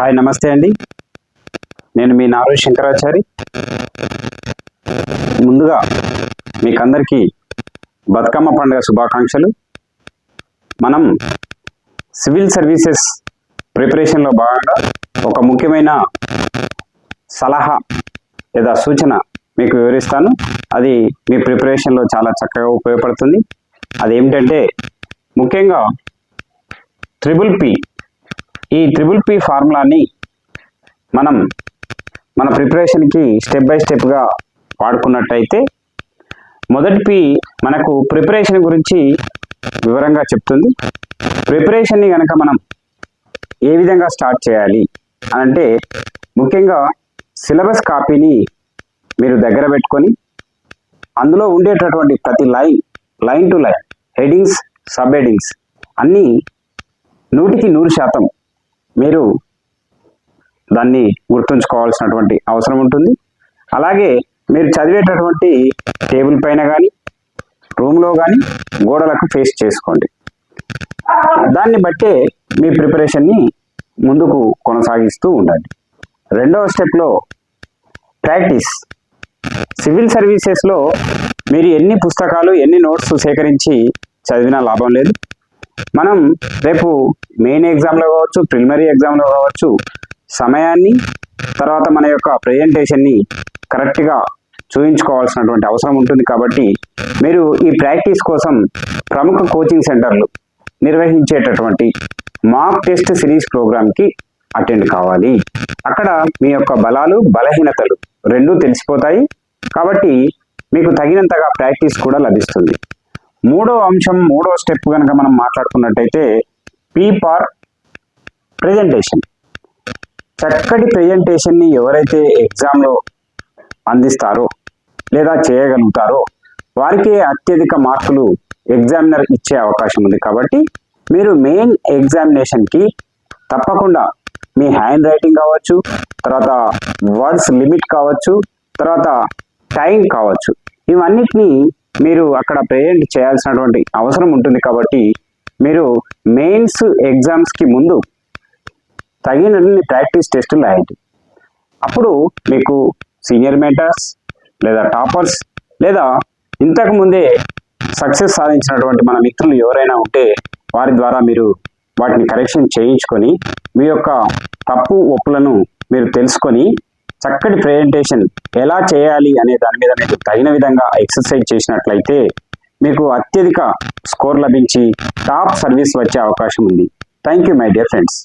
Hi నమస్తే అండి, నేను మీ నారు శంకరాచారి. ముందుగా మీకందరికీ బతుకమ్మ పండుగ శుభాకాంక్షలు. మనం సివిల్ సర్వీసెస్ ప్రిపరేషన్లో భాగంగా ఒక ముఖ్యమైన సలహా లేదా సూచన మీకు వివరిస్తాను. అది మీ ప్రిపరేషన్లో చాలా చక్కగా ఉపయోగపడుతుంది. అదేమిటంటే ముఖ్యంగా ట్రిపుల్ పి ఫార్ములాని మనం మన ప్రిపరేషన్కి స్టెప్ బై స్టెప్గా వాడుకున్నట్టయితే, మొదటి పి మనకు ప్రిపరేషన్ గురించి వివరంగా చెప్తుంది. ప్రిపరేషన్ని కనుక మనం ఏ విధంగా స్టార్ట్ చేయాలి అని అంటే, ముఖ్యంగా సిలబస్ కాపీని మీరు దగ్గర పెట్టుకొని అందులో ఉండేటటువంటి ప్రతి line to line, headings, sub headings అన్నీ 100% మీరు దాన్ని గుర్తుంచుకోవాల్సినటువంటి అవసరం ఉంటుంది. అలాగే మీరు చదివేటటువంటి టేబుల్ పైన కానీ, రూమ్లో కానీ గోడలకు ఫేస్ చేసుకోండి. దాన్ని బట్టే మీ ప్రిపరేషన్ని ముందుకు కొనసాగిస్తూ ఉండండి. రెండవ స్టెప్లో ప్రాక్టీస్. సివిల్ సర్వీసెస్లో మీరు ఎన్ని పుస్తకాలు, ఎన్ని నోట్స్ సేకరించి చదివినా లాభం లేదు. మనం రేపు మెయిన్ ఎగ్జామ్లో కావచ్చు, ప్రిలిమినరీ ఎగ్జామ్లో కావచ్చు, సమయాన్ని తర్వాత మన యొక్క ప్రెజెంటేషన్ని కరెక్ట్గా చూపించుకోవాల్సినటువంటి అవసరం ఉంటుంది. కాబట్టి మీరు ఈ ప్రాక్టీస్ కోసం ప్రముఖ కోచింగ్ సెంటర్లు నిర్వహించేటటువంటి మాక్ టెస్ట్ సిరీస్ ప్రోగ్రామ్కి అటెండ్ కావాలి. అక్కడ మీ యొక్క బలాలు, బలహీనతలు రెండూ తెలిసిపోతాయి. కాబట్టి మీకు తగినంతగా ప్రాక్టీస్ కూడా లభిస్తుంది. మూడో స్టెప్ కనుక మనం మాట్లాడుకున్నట్టయితే పి ఫార్ ప్రెజెంటేషన్. చక్కటి ప్రెజెంటేషన్ని ఎవరైతే ఎగ్జామ్లో అందిస్తారో లేదా చేయగలుగుతారో వారికే అత్యధిక మార్కులు ఎగ్జామినర్ ఇచ్చే అవకాశం ఉంది. కాబట్టి మీరు మెయిన్ ఎగ్జామినేషన్కి తప్పకుండా మీ హ్యాండ్ రైటింగ్ కావచ్చు, తర్వాత వర్డ్స్ లిమిట్ కావచ్చు, తర్వాత టైం కావచ్చు, ఇవన్నిటినీ మీరు అక్కడ ప్రెజెంట్ చేయాల్సినటువంటి అవసరం ఉంటుంది. కాబట్టి మీరు మెయిన్స్ ఎగ్జామ్స్కి ముందు తగినన్ని ప్రాక్టీస్ టెస్టులు రాయండి. అప్పుడు మీకు సీనియర్ మెంటర్స్ లేదా టాపర్స్ లేదా ఇంతకు ముందే సక్సెస్ సాధించినటువంటి మన మిత్రులు ఎవరైనా ఉంటే వారి ద్వారా మీరు వాటిని కరెక్షన్ చేయించుకొని మీ యొక్క తప్పు ఒప్పులను మీరు తెలుసుకొని చక్కటి ప్రెజెంటేషన్ ఎలా చేయాలి అనే దాని మీద మీకు తగిన విధంగా ఎక్సర్సైజ్ చేసినట్లయితే మీకు అత్యధిక స్కోర్ లభించి టాప్ సర్వీస్ వచ్చే అవకాశం ఉంది. Thank you my dear friends.